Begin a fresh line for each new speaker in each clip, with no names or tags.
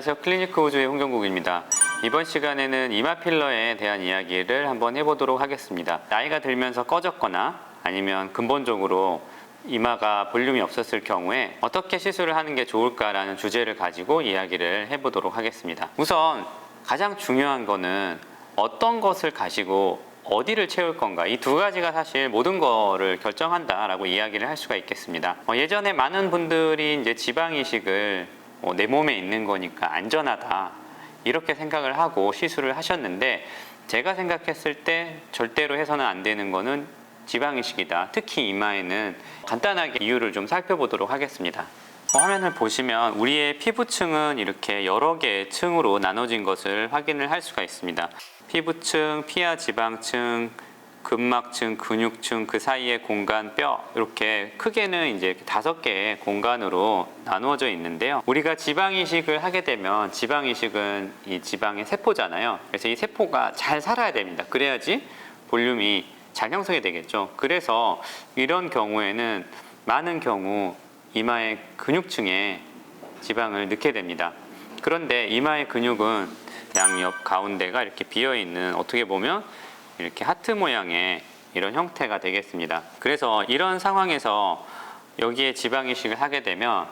안녕하세요. 클리니크 우주의 홍경국입니다. 이번 시간에는 이마 필러에 대한 이야기를 한번 해보도록 하겠습니다. 나이가 들면서 꺼졌거나 아니면 근본적으로 이마가 볼륨이 없었을 경우에 어떻게 시술을 하는 게 좋을까라는 주제를 가지고 이야기를 해보도록 하겠습니다. 우선 가장 중요한 거는 어떤 것을 가지고 어디를 채울 건가, 이 두 가지가 사실 모든 거를 결정한다라고 이야기를 할 수가 있겠습니다. 예전에 많은 분들이 이제 지방 이식을 내 몸에 있는 거니까 안전하다 이렇게 생각을 하고 시술을 하셨는데, 제가 생각했을 때 절대로 해서는 안 되는 거는 지방 이식이다. 특히 이마에는 간단하게 이유를 좀 살펴보도록 하겠습니다. 화면을 보시면 우리의 피부층은 이렇게 여러 개의 층으로 나눠진 것을 확인을 할 수가 있습니다. 피부층, 피하 지방층, 근막층, 근육층, 그 사이의 공간, 뼈, 이렇게 크게는 이제 5개의 공간으로 나누어져 있는데요. 우리가 지방 이식을 하게 되면, 지방 이식은 이 지방의 세포잖아요. 그래서 이 세포가 잘 살아야 됩니다. 그래야지 볼륨이 잘 형성이 되겠죠. 그래서 이런 경우에는 많은 경우 이마의 근육층에 지방을 넣게 됩니다. 그런데 이마의 근육은 양옆 가운데가 이렇게 비어있는, 어떻게 보면 이렇게 하트 모양의 이런 형태가 되겠습니다. 그래서 이런 상황에서 여기에 지방 이식을 하게 되면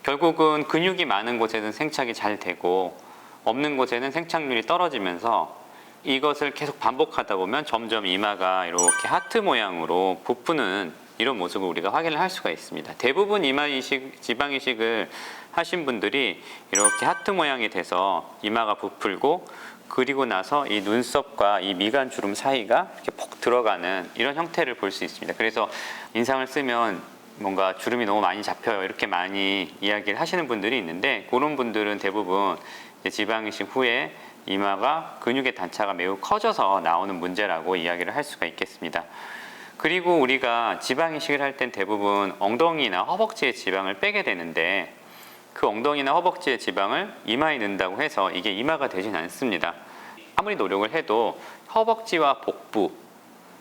결국은 근육이 많은 곳에는 생착이 잘 되고 없는 곳에는 생착률이 떨어지면서 이것을 계속 반복하다 보면 점점 이마가 이렇게 하트 모양으로 부푸는 이런 모습을 우리가 확인을 할 수가 있습니다. 대부분 이마 이식, 지방 이식을 하신 분들이 이렇게 하트 모양이 돼서 이마가 부풀고, 그리고 나서 이 눈썹과 이 미간 주름 사이가 이렇게 폭 들어가는 이런 형태를 볼 수 있습니다. 그래서 인상을 쓰면 뭔가 주름이 너무 많이 잡혀요, 이렇게 많이 이야기를 하시는 분들이 있는데, 그런 분들은 대부분 지방 이식 후에 이마가 근육의 단차가 매우 커져서 나오는 문제라고 이야기를 할 수가 있겠습니다. 그리고 우리가 지방 이식을 할 땐 대부분 엉덩이나 허벅지의 지방을 빼게 되는데, 그 엉덩이나 허벅지의 지방을 이마에 넣는다고 해서 이게 이마가 되진 않습니다. 아무리 노력을 해도 허벅지와 복부,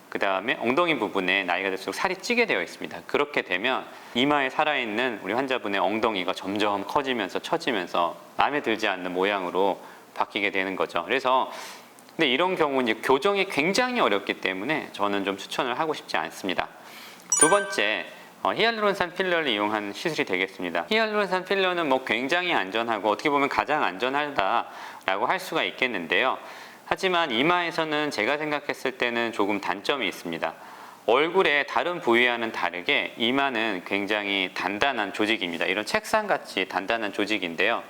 그 다음에 엉덩이 부분에 나이가 들수록 살이 찌게 되어 있습니다. 그렇게 되면 이마에 살아있는 우리 환자분의 엉덩이가 점점 커지면서 처지면서 마음에 들지 않는 모양으로 바뀌게 되는 거죠. 그래서 근데 이런 경우 이제 교정이 굉장히 어렵기 때문에 저는 좀 추천을 하고 싶지 않습니다. 두 번째, 히알루론산 필러를 이용한 시술이 되겠습니다. 히알루론산 필러는 뭐 굉장히 안전하고 어떻게 보면 가장 안전하다라고 할 수가 있겠는데요. 하지만 이마에서는 제가 생각했을 때는 조금 단점이 있습니다. 얼굴의 다른 부위와는 다르게 이마는 굉장히 단단한 조직입니다. 이런 책상같이 단단한 조직인데요.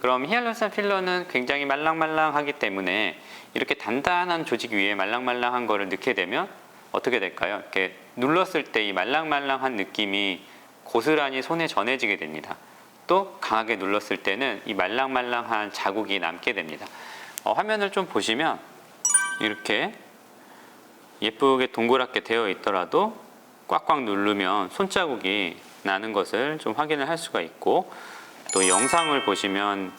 그럼 히알루론산 필러는 굉장히 말랑말랑하기 때문에 이렇게 단단한 조직 위에 말랑말랑한 거를 넣게 되면 어떻게 될까요? 이렇게 눌렀을 때 이 말랑말랑한 느낌이 고스란히 손에 전해지게 됩니다. 또 강하게 눌렀을 때는 이 말랑말랑한 자국이 남게 됩니다. 화면을 좀 보시면 이렇게 예쁘게 동그랗게 되어 있더라도 꽉꽉 누르면 손자국이 나는 것을 좀 확인을 할 수가 있고, 또 영상을 보시면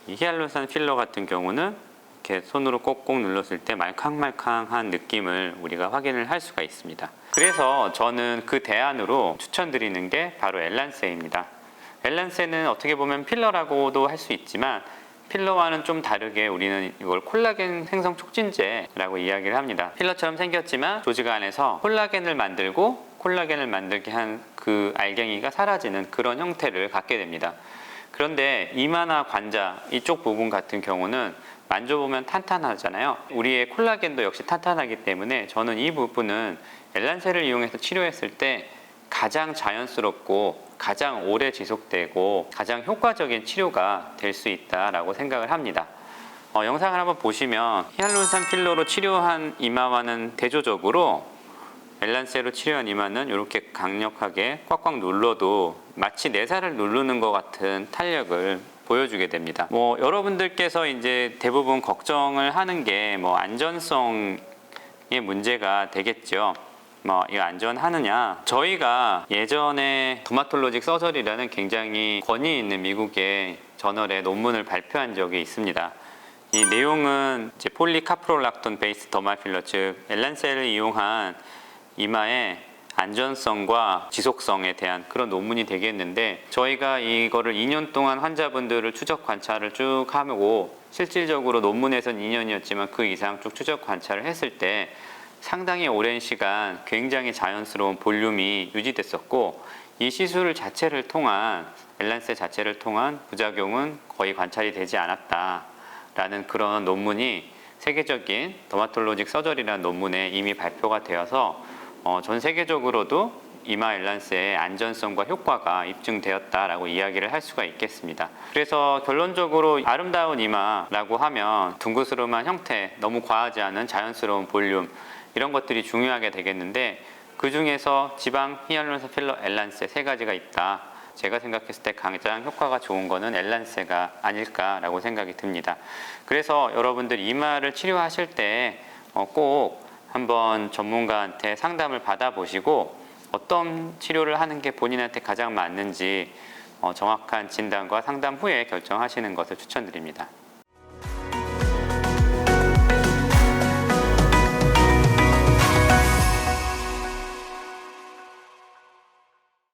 이 히알루론산 필러 같은 경우는 이렇게 손으로 꼭꼭 눌렀을 때 말캉말캉한 느낌을 우리가 확인을 할 수가 있습니다. 그래서 저는 그 대안으로 추천드리는 게 바로 엘란세입니다. 엘란세는 어떻게 보면 필러라고도 할 수 있지만 필러와는 좀 다르게 우리는 이걸 콜라겐 생성 촉진제라고 이야기를 합니다. 필러처럼 생겼지만 조직 안에서 콜라겐을 만들고, 콜라겐을 만들게 한 그 알갱이가 사라지는 그런 형태를 갖게 됩니다. 그런데 이마나 관자 이쪽 부분 같은 경우는 만져보면 탄탄하잖아요. 우리의 콜라겐도 역시 탄탄하기 때문에 저는 이 부분은 엘란세를 이용해서 치료했을 때 가장 자연스럽고 가장 오래 지속되고 가장 효과적인 치료가 될 수 있다라고 생각을 합니다. 영상을 한번 보시면 히알루론산 필러로 치료한 이마와는 대조적으로 엘란세로 치료한 이마는 이렇게 강력하게 꽉꽉 눌러도 마치 내살을 누르는 것 같은 탄력을 보여주게 됩니다. 여러분들께서 이제 대부분 걱정을 하는 게 안전성의 문제가 되겠죠. 이거 안전하느냐? 저희가 예전에 더마톨로직 서저리라는 굉장히 권위 있는 미국의 저널에 논문을 발표한 적이 있습니다. 이 내용은 이제 폴리카프롤락톤 베이스 더마 필러, 즉 엘란세를 이용한 이마에 안전성과 지속성에 대한 그런 논문이 되겠는데, 저희가 이거를 2년 동안 환자분들을 추적 관찰을 쭉 하고 실질적으로 논문에선 2년이었지만 그 이상 쭉 추적 관찰을 했을 때 상당히 오랜 시간 굉장히 자연스러운 볼륨이 유지됐었고, 이 시술 자체를 통한 엘란세 자체를 통한 부작용은 거의 관찰이 되지 않았다라는 그런 논문이 세계적인 더마톨로직 서저리라는 논문에 이미 발표가 되어서 전 세계적으로도 이마 엘란세의 안전성과 효과가 입증되었다라고 이야기를 할 수가 있겠습니다. 그래서 결론적으로 아름다운 이마라고 하면 둥그스름한 형태, 너무 과하지 않은 자연스러운 볼륨, 이런 것들이 중요하게 되겠는데, 그 중에서 지방 히알루론산 필러 엘란세 세 가지가 있다. 제가 생각했을 때 가장 효과가 좋은 거는 엘란세가 아닐까라고 생각이 듭니다. 그래서 여러분들 이마를 치료하실 때 꼭 한번 전문가한테 상담을 받아보시고 어떤 치료를 하는 게 본인한테 가장 맞는지 정확한 진단과 상담 후에 결정하시는 것을 추천드립니다.